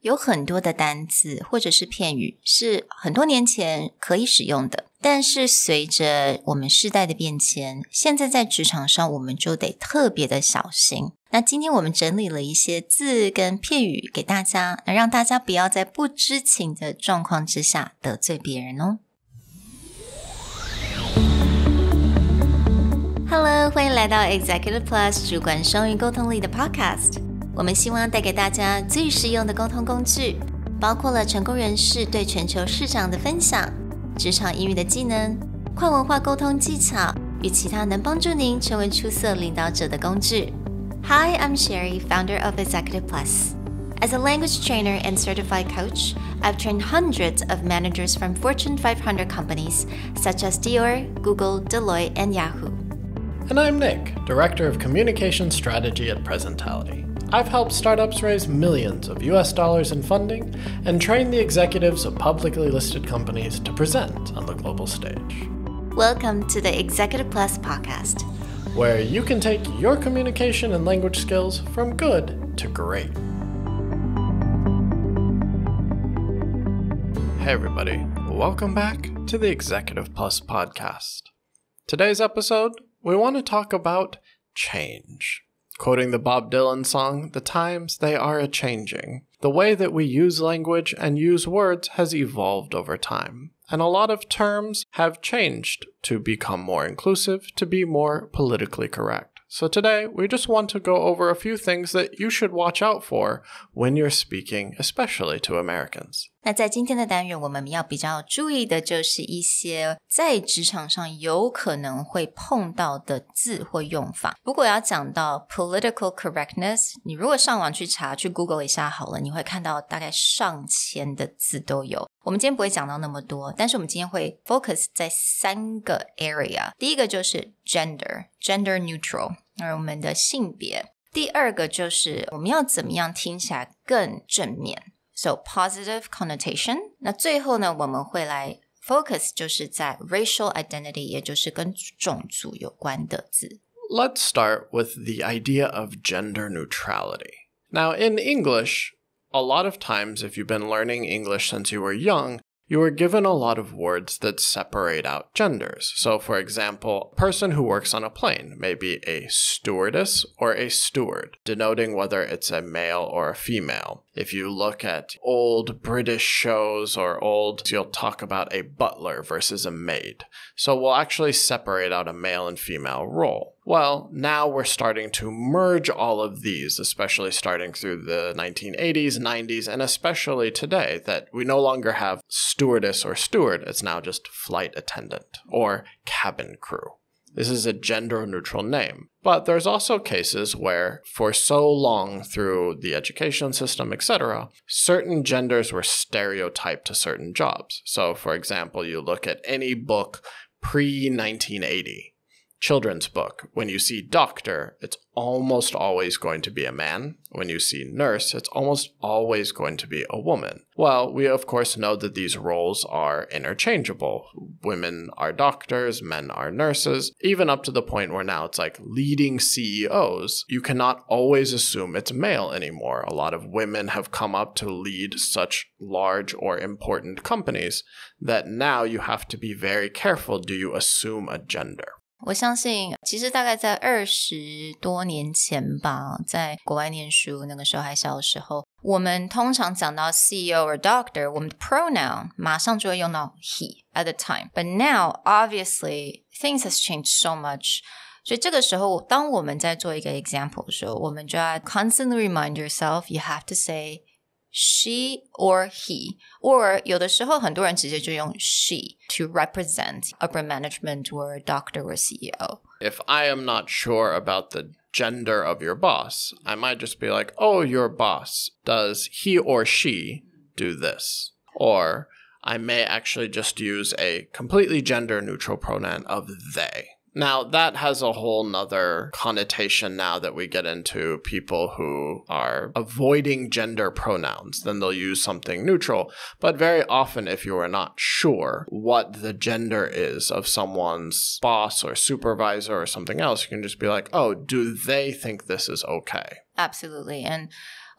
有很多的单字或者是片语是很多年前可以使用的，但是随着我们世代的变迁，现在在职场上我们就得特别的小心。那今天我们整理了一些字跟片语给大家，让大家不要在不知情的状况之下得罪别人哦。Hello， 欢迎来到 Executive Plus 主管双语沟通力的 Podcast。我们希望带给大家最实用的沟通工具，包括了成功人士对全球市场的分享、职场英语的技能、跨文化沟通技巧与其他能帮助您成为出色领导者的工具。Hi, I'm Sherry, founder of Executive Plus. As a language trainer and certified coach, I've trained hundreds of managers from Fortune 500 companies such as Dior, Google, Deloitte, and Yahoo.And I'm Nick, Director of Communication Strategy at Presentality.I've helped startups raise millions of US dollars in funding and train the executives of publicly listed companies to present on the global stage. Welcome to the Executive Plus podcast, where you can take your communication and language skills from good to great. Hey everybody, welcome back to the Executive Plus podcast. Today's episode, we want to talk about change.Quoting the Bob Dylan song, "The times they are a-changing." The way that we use language and use words has evolved over time, and a lot of terms have changed to become more inclusive, to be more politically correct. So today, we just want to go over a few things that you should watch out for when you're speaking, especially to Americans. 那在今天的单元，我们要比较注意的就是一些在职场上有可能会碰到的字或用法。如果要讲到 political correctness， 你如果上网去查，去 Google 一下好了，你会看到大概上千的字都有。我们今天不会讲到那么多，但是我们今天会 focus 在3个 area。第一个就是 gender neutral， 而我们的性别。第二个就是我们要怎么样听起来更正面。So positive connotation. 那最后呢，我们会来 focus 就是在 racial identity， 也就是跟种族有关的字。Let's start with the idea of gender neutrality. Now, in English, a lot of times if you've been learning English since you were young, you were given a lot of words that separate out genders. So, for example, a person who works on a plane may be a stewardess or a steward, denoting whether it's a male or a female. If you look at old British shows or you'll talk about a butler versus a maid. So we'll actually separate out a male and female role. Well, now we're starting to merge all of these, especially starting through the 1980s, 90s, and especially today, that we no longer have stewardess or steward. It's now just flight attendant or cabin crew. This is a gender-neutral name. But there's also cases where, for so long through the education system, etc., certain genders were stereotyped to certain jobs. So, for example, you look at any book pre-1980, children's book. When you see doctor, it's almost always going to be a man. When you see nurse, it's almost always going to be a woman. Well, we of course know that these roles are interchangeable. Women are doctors, men are nurses, even up to the point where now it's like leading CEOs. You cannot always assume it's male anymore. A lot of women have come up to lead such large or important companies that now you have to be very careful. Do you assume a gender?我相信其实大概在20多年前吧，在国外念书，那个时候还小的时候，我们通常讲到 CEO or doctor， 我们的 pronoun 马上就会用到 he at the time. But now, obviously, things has changed so much. 所以这个时候，当我们在做一个 example 的时候，我们就要 constantly remind yourself, you have to say she or he, or 有的时候很多人直接就用 she to represent upper management or doctor or CEO. If I am not sure about the gender of your boss, I might just be like, oh, your boss, does he or she do this? Or I may actually just use a completely gender neutral pronoun of they. Now, that has a whole nother connotation now that we get into people who are avoiding gender pronouns. Then they'll use something neutral. But very often, if you are not sure what the gender is of someone's boss or supervisor or something else, you can just be like, oh, do they think this is okay? Absolutely. And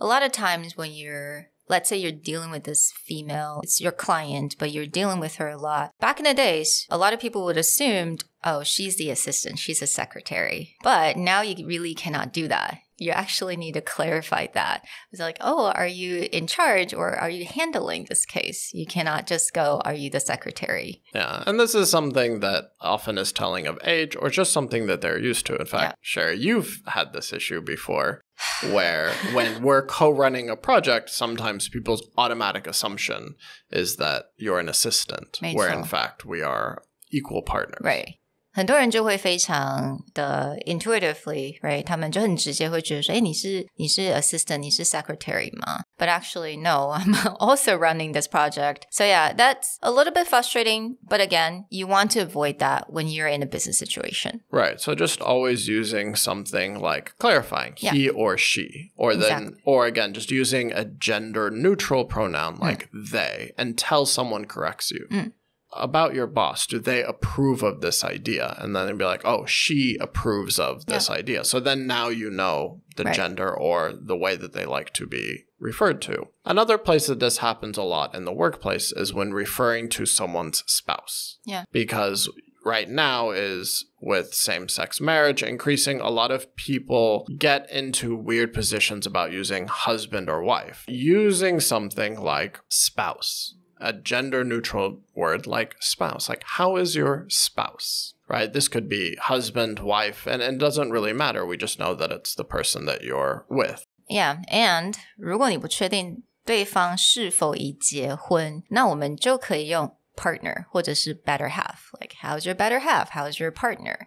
a lot of times when you're let's say you're dealing with this female, it's your client, but you're dealing with her a lot. Back in the days, a lot of people would assume, oh, she's the assistant, she's a secretary. But now you really cannot do that. You actually need to clarify that. It's like, oh, are you in charge or are you handling this case? You cannot just go, are you the secretary? Yeah, and this is something that often is telling of age or just something that they're used to. In fact, Sherry, you've had this issue before where when we're co-running a project, sometimes people's automatic assumption is that you're an assistant, where in fact we are equal partners. Right. 很多人就会非常的 intuitively, right? 他们就很直接会觉得说，你是 assistant, 你是 secretary 吗？ But actually, no, I'm also running this project. So yeah, that's a little bit frustrating. But again, you want to avoid that when you're in a business situation. Right. So just always using something like clarifying he or she, or then, or again, just using a gender neutral pronoun like they until someone corrects you. About your boss, do they approve of this idea? And then they'd be like, oh, she approves of this idea. So then now you know the gender or the way that they like to be referred to. Another place that this happens a lot in the workplace is when referring to someone's spouse. Yeah. Because right now is with same-sex marriage increasing, a lot of people get into weird positions about using husband or wife. Using something like spouse. A gender-neutral word like spouse. Like, how is your spouse? Right? This could be husband, wife, and it doesn't really matter. We just know that it's the person that you're with. Yeah, and 如果你不确定对方是否已结婚，那我们就可以用 partner 或者是 better half. Like, how's your better half? How's your partner?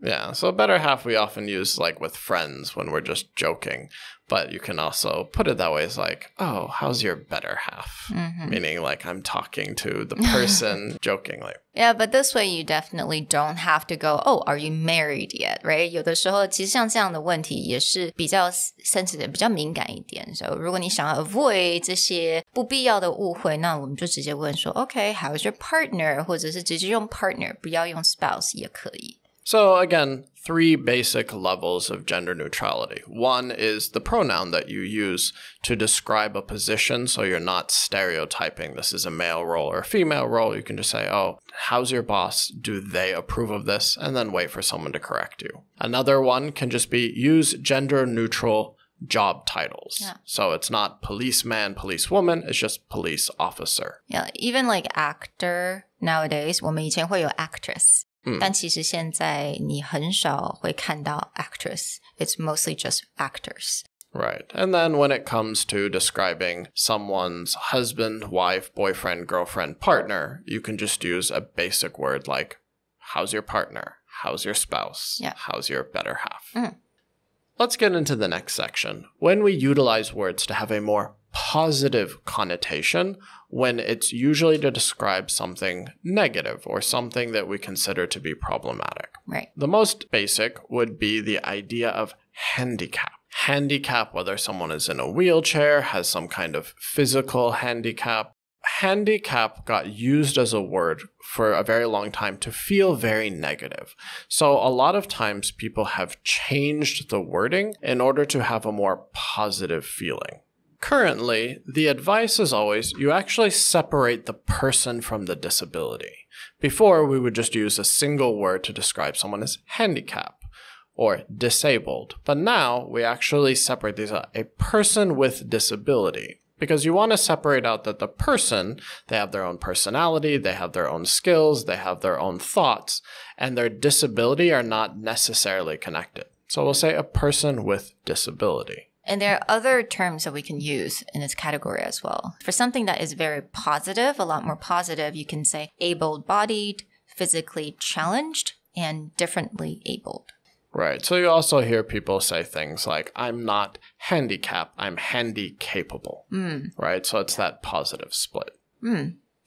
Yeah, so better half we often use like with friends when we're just joking. But you can also put it that way as like, oh, how's your better half? Meaning like I'm talking to the person jokingly. Yeah, but this way you definitely don't have to go, oh, are you married yet? Right? 有的时候其实像这样的问题也是比较 sensitive, 比较敏感一点。So 如果你想要 avoid 这些不必要的误会，那我们就直接问说 OK, how's your partner? 或者是直接用 partner, 不要用 spouse 也可以。So again, 3 basic levels of gender neutrality. One is the pronoun that you use to describe a position, so you're not stereotyping this is a male role or a female role. You can just say, oh, how's your boss? Do they approve of this? And then wait for someone to correct you. Another one can just be use gender neutral job titles. Yeah. So it's not policeman, policewoman, it's just police officer. Yeah, even like actor nowadays, 我们以前会有 actress. 但其实现在你很少会看到 actress. It's mostly just actors. Right. And then when it comes to describing someone's husband, wife, boyfriend, girlfriend, partner, you can just use a basic word like, how's your partner? How's your spouse? Yeah. How's your better half? Let's get into the next section. When we utilize words to have a more positive connotation, when it's usually to describe something negative or something that we consider to be problematic. Right. The most basic would be the idea of handicap. Handicap, whether someone is in a wheelchair, has some kind of physical handicap. Handicap got used as a word for a very long time to feel very negative. So a lot of times people have changed the wording in order to have a more positive feeling. Currently, the advice is always you actually separate the person from the disability. Before, we would just use a single word to describe someone as handicapped or disabled. But now, we actually separate these as a person with disability. Because you want to separate out that the person, they have their own personality, they have their own skills, they have their own thoughts, and their disability are not necessarily connected. So we'll say a person with disability. And there are other terms that we can use in this category as well. For something that is very positive, a lot more positive, you can say able-bodied, physically challenged, and differently abled. Right. So you also hear people say things like, I'm not handicapped, I'm handy-capable. Right? So it's that positive split.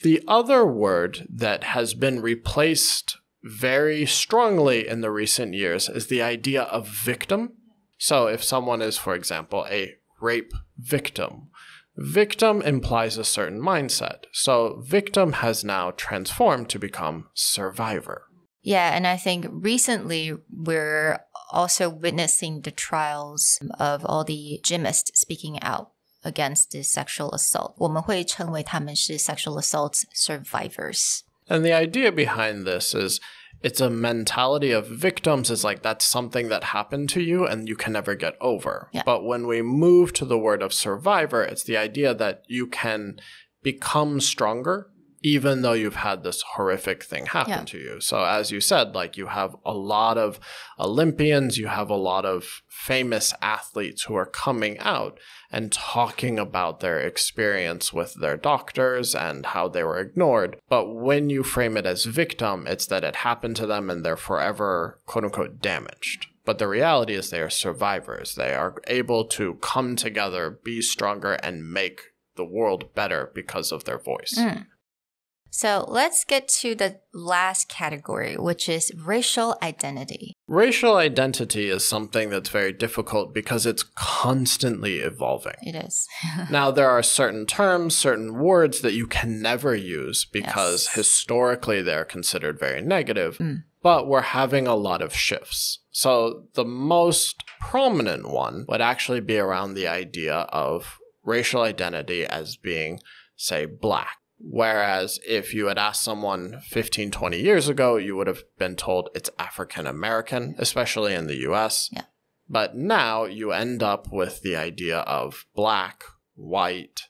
The other word that has been replaced very strongly in the recent years is the idea of victim. So if someone is, for example, a rape victim, victim implies a certain mindset. So victim has now transformed to become survivor. Yeah, and I think recently we're also witnessing the trials of all the gymnasts speaking out against the sexual assault. 我们会称为他们是 sexual assault survivors. And the idea behind this is it's a mentality of victims is like that's something that happened to you and you can never get over. Yeah. But when we move to the word of survivor, it's the idea that you can become stronger even though you've had this horrific thing happen to you. So as you said, like you have a lot of Olympians, you have a lot of famous athletes who are coming out and talking about their experience with their doctors and how they were ignored. But when you frame it as victim, it's that it happened to them and they're forever, quote unquote, damaged. But the reality is they are survivors. They are able to come together, be stronger, and make the world better because of their voice. So let's get to the last category, which is racial identity. Racial identity is something that's very difficult because it's constantly evolving. It is. Now, there are certain terms, certain words that you can never use because historically they're considered very negative, but we're having a lot of shifts. So the most prominent one would actually be around the idea of racial identity as being, say, Black. Whereas if you had asked someone 15, 20 years ago, you would have been told it's African American, especially in the US. Yeah. But now you end up with the idea of Black, white,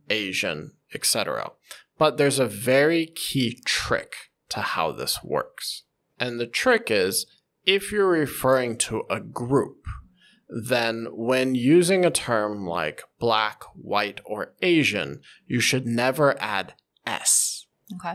Asian, etc. But there's a very key trick to how this works. And the trick is, if you're referring to a group, then when using a term like Black, white, or Asian, you should never add S. Okay.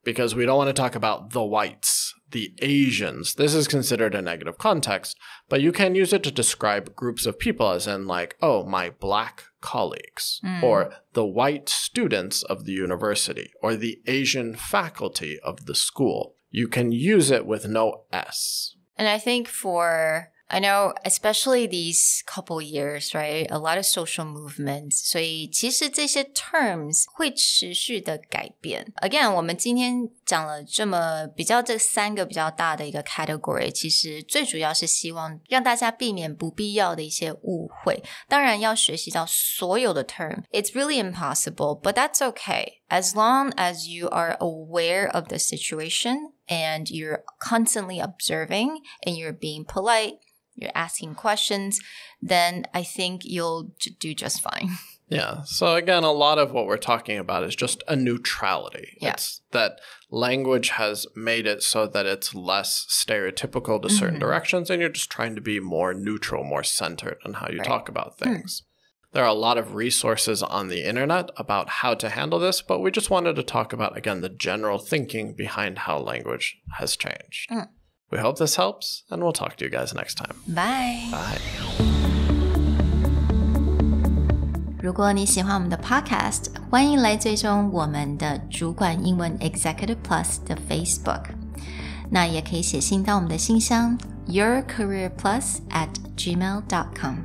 Because we don't want to talk about the whites, the Asians. This is considered a negative context, but you can use it to describe groups of people as in like, oh, my Black colleagues, or the white students of the university, or the Asian faculty of the school. You can use it with no S. And I think I know, especially these couple years, right? A lot of social movements. 所以其实这些 terms 会持续的改变。Again, 我们今天讲了这3个比较大的一个 category， 其实最主要是希望让大家避免不必要的一些误会。当然要学习到所有的 term. It's really impossible, but that's okay. As long as you are aware of the situation and you're constantly observing and you're being polite,you're asking questions, then I think you'll do just fine. Yeah. So again, a lot of what we're talking about is just a neutrality. Yeah. It's that language has made it so that it's less stereotypical to certain directions, and you're just trying to be more neutral, more centered in how you talk about things. There are a lot of resources on the internet about how to handle this, but we just wanted to talk about, again, the general thinking behind how language has changed. We hope this helps, and we'll talk to you guys next time. Bye. Bye. 如果你喜欢我们的 podcast， 欢迎来追踪我们的主管英文 Executive Plus 的 Facebook。那也可以写信到我们的信箱 yourcareerplus@gmail.com。